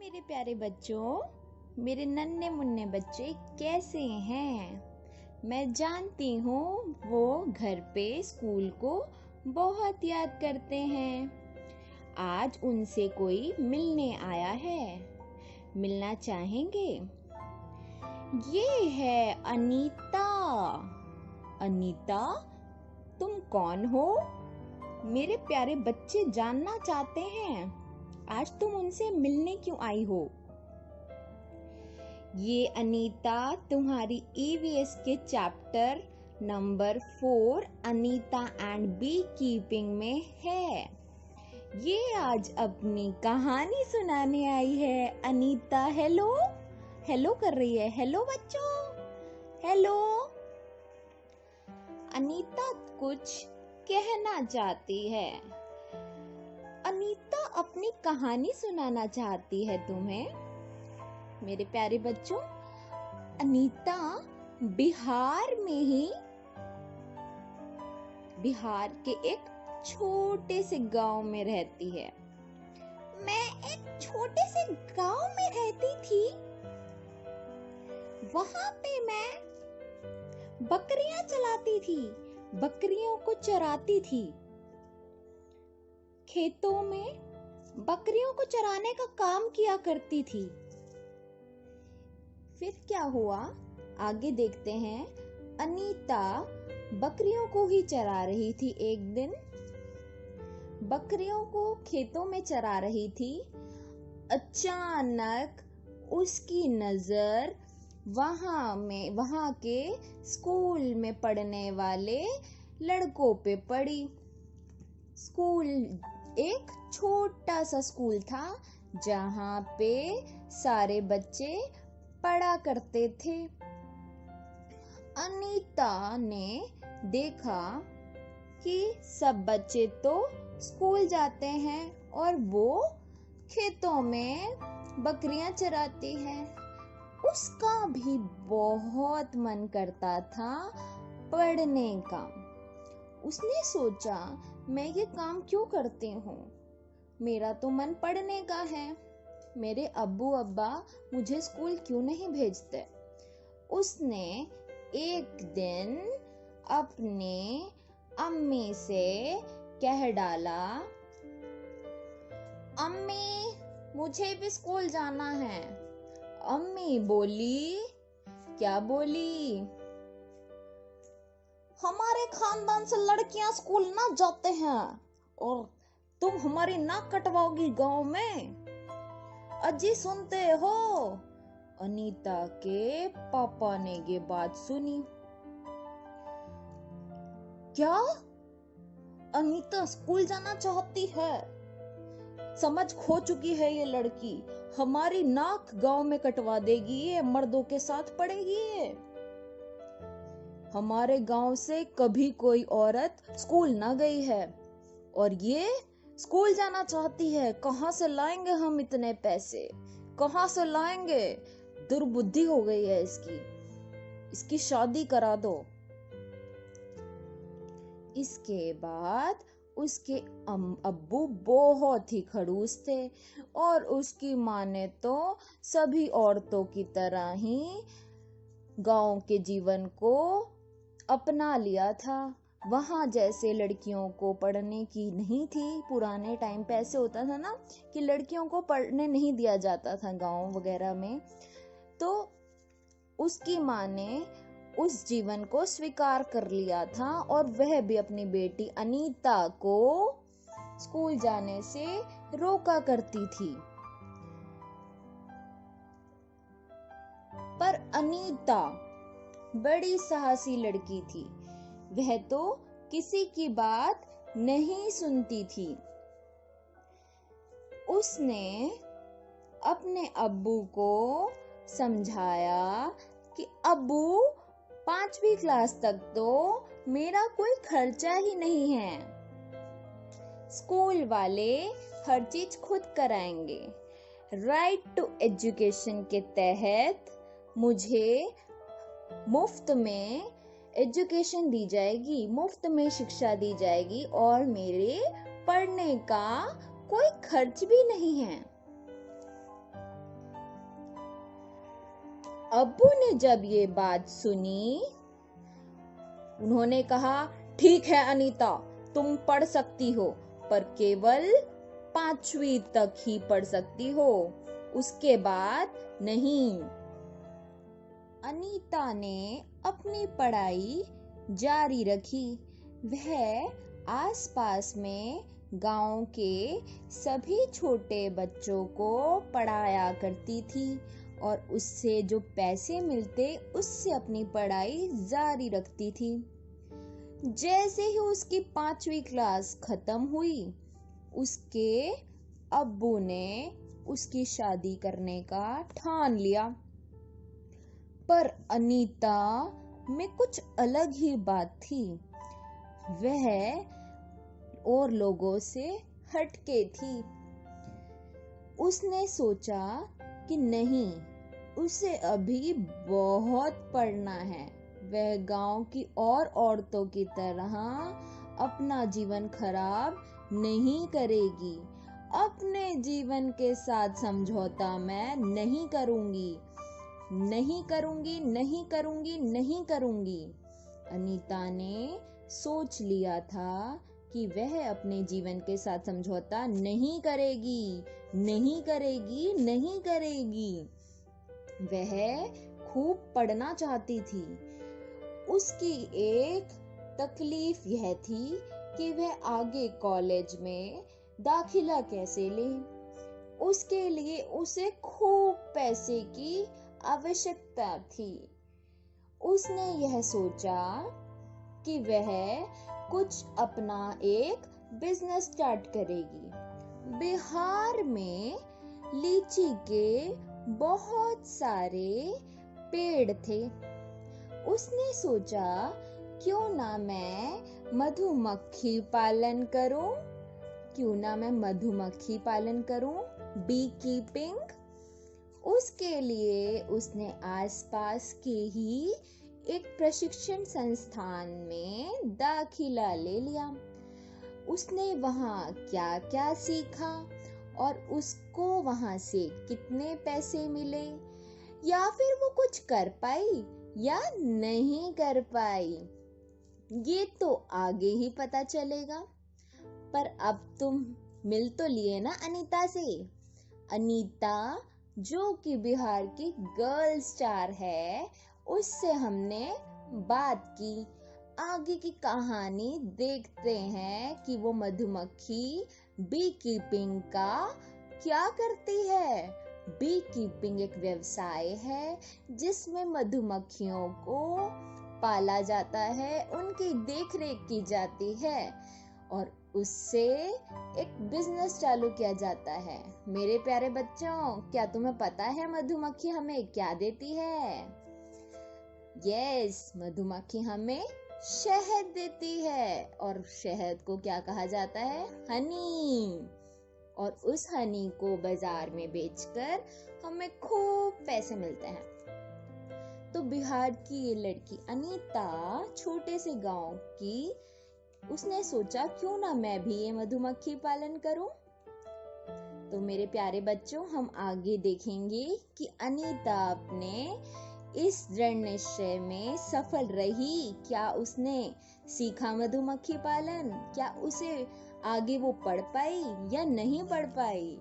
मेरे प्यारे बच्चों, मेरे नन्हे मुन्ने बच्चे कैसे हैं? मैं जानती हूँ वो घर पे स्कूल को बहुत याद करते हैं। आज उनसे कोई मिलने आया है। मिलना चाहेंगे? ये है अनीता। अनीता, तुम कौन हो? मेरे प्यारे बच्चे जानना चाहते हैं आज तुम उनसे मिलने क्यों आई हो। ये अनीता तुम्हारी ईवीएस के chapter number 4 Anita and bee keeping में है। ये आज अपनी कहानी सुनाने आई है। अनीता हेलो हेलो कर रही है। हेलो बच्चों, हेलो। अनीता कुछ कहना चाहती है। अनीता अपनी कहानी सुनाना चाहती है तुम्हें। मेरे प्यारे बच्चों, अनीता बिहार के एक छोटे से गांव में रहती है। मैं एक छोटे से गांव में रहती थी। वहां पे मैं बकरियां चलाती थी, बकरियों को चराती थी। खेतों में बकरियों को चराने का काम किया करती थी। फिर क्या हुआ, आगे देखते हैं। अनीता बकरियों को ही चरा रही थी। एक दिन बकरियों को खेतों में चरा रही थी। अचानक उसकी नजर वहां के स्कूल में पढ़ने वाले लड़कों पे पड़ी। स्कूल एक छोटा सा स्कूल था जहां पे सारे बच्चे पढ़ा करते थे। अनीता ने देखा कि सब बच्चे तो स्कूल जाते हैं और वो खेतों में बकरियां चराती है। उसका भी बहुत मन करता था पढ़ने का। उसने सोचा, मैं ये काम क्यों करती हूँ? मेरा तो मन पढ़ने का है। मेरे अब्बू अब्बा मुझे स्कूल क्यों नहीं भेजते? उसने एक दिन अपने अम्मी से कह डाला, अम्मी मुझे भी स्कूल जाना है। अम्मी बोली, क्या बोली? हमारे खानदान से लड़कियां स्कूल ना जाते हैं और तुम हमारी नाक कटवाओगी गांव में। अजी सुनते हो? अनीता के पापा ने ये बात सुनी। क्या अनीता स्कूल जाना चाहती है? समझ खो चुकी है ये लड़की। हमारी नाक गांव में कटवा देगी, ये मर्दों के साथ पढ़ेगी। ये हमारे गांव से कभी कोई औरत स्कूल ना गई है और ये स्कूल जाना चाहती है। कहां से लाएंगे हम इतने पैसे? कहां से लाएंगे? दुर्बुद्धि हो गई है इसकी शादी करा दो। इसके बाद उसके अब्बू बहुत ही खड़ूस थे और उसकी माँ ने तो सभी औरतों की तरह ही गांव के जीवन को अपना लिया था। वहां जैसे लड़कियों को पढ़ने की नहीं थी। पुराने टाइम पे ऐसे होता था ना कि लड़कियों को पढ़ने नहीं दिया जाता था गांव वगैरह में। तो उसकी माँ ने उस जीवन को स्वीकार कर लिया था और वह भी अपनी बेटी अनीता को स्कूल जाने से रोका करती थी। पर अनीता बड़ी साहसी लड़की थी। वह तो किसी की बात नहीं सुनती थी। उसने अपने अब्बू को समझाया कि अब्बू 5वीं क्लास तक तो मेरा कोई खर्चा ही नहीं है। स्कूल वाले हर चीज खुद कराएंगे। राइट टू एजुकेशन के तहत मुझे मुफ्त में एजुकेशन दी जाएगी, मुफ्त में शिक्षा दी जाएगी और मेरे पढ़ने का कोई खर्च भी नहीं है। अब्बू ने जब ये बात सुनी, उन्होंने कहा, ठीक है अनीता, तुम पढ़ सकती हो, पर केवल 5वीं तक ही पढ़ सकती हो, उसके बाद नहीं। अनीता ने अपनी पढ़ाई जारी रखी। वह आसपास में गांव के सभी छोटे बच्चों को पढ़ाया करती थी और उससे जो पैसे मिलते उससे अपनी पढ़ाई जारी रखती थी। जैसे ही उसकी 5वीं क्लास खत्म हुई, उसके अब्बू ने उसकी शादी करने का ठान लिया। पर अनीता में कुछ अलग ही बात थी। वह और लोगों से हटके थी। उसने सोचा कि नहीं, उसे अभी बहुत पढ़ना है। वह गांव की और औरतों की तरह अपना जीवन खराब नहीं करेगी। अपने जीवन के साथ समझौता मैं नहीं करूंगी, नहीं करूंगी, नहीं करूंगी, नहीं करूंगी। अनीता ने सोच लिया था कि वह अपने जीवन के साथ समझौता नहीं करेगी, नहीं करेगी, नहीं करेगी। वह खूब पढ़ना चाहती थी। उसकी एक तकलीफ यह थी कि वह आगे कॉलेज में दाखिला कैसे ले। उसके लिए उसे खूब पैसे की आवश्यकता थी। उसने यह सोचा कि वह कुछ अपना एक बिजनेस स्टार्ट करेगी। बिहार में लीची के बहुत सारे पेड़ थे। उसने सोचा, क्यों ना मैं मधुमक्खी पालन करूं, क्यों ना मैं मधुमक्खी पालन करूं, बी कीपिंग। उसके लिए उसने आसपास के ही एक प्रशिक्षण संस्थान में दाखिला ले लिया। उसने वहाँ क्या क्या सीखा और उसको वहाँ से कितने पैसे मिले, या फिर वो कुछ कर पाई या नहीं कर पाई, ये तो आगे ही पता चलेगा। पर अब तुम मिल तो लिए ना अनीता से। अनीता जो कि बिहार की गर्ल स्टार है, उससे हमने बात की। आगे की कहानी देखते हैं कि वो मधुमक्खी बी कीपिंग का क्या करती है। बी कीपिंग एक व्यवसाय है जिसमें मधुमक्खियों को पाला जाता है, उनकी देखरेख की जाती है और उससे एक बिजनेस चालू किया जाता है। मेरे प्यारे बच्चों, क्या तुम्हें पता है मधुमक्खी हमें क्या देती है? यस, मधुमक्खी हमें शहद देती है और शहद को क्या कहा जाता है? हनी। और उस हनी को बाजार में बेचकर हमें खूब पैसे मिलते हैं। तो बिहार की ये लड़की अनीता छोटे से गांव की, उसने सोचा क्यों ना मैं भी ये मधुमक्खी पालन करूं। तो मेरे प्यारे बच्चों, हम आगे देखेंगे कि अनीता अपने इस दृढ़ निश्चय में सफल रही। क्या उसने सीखा मधुमक्खी पालन? क्या उसे आगे वो पढ़ पाई या नहीं पढ़ पाई?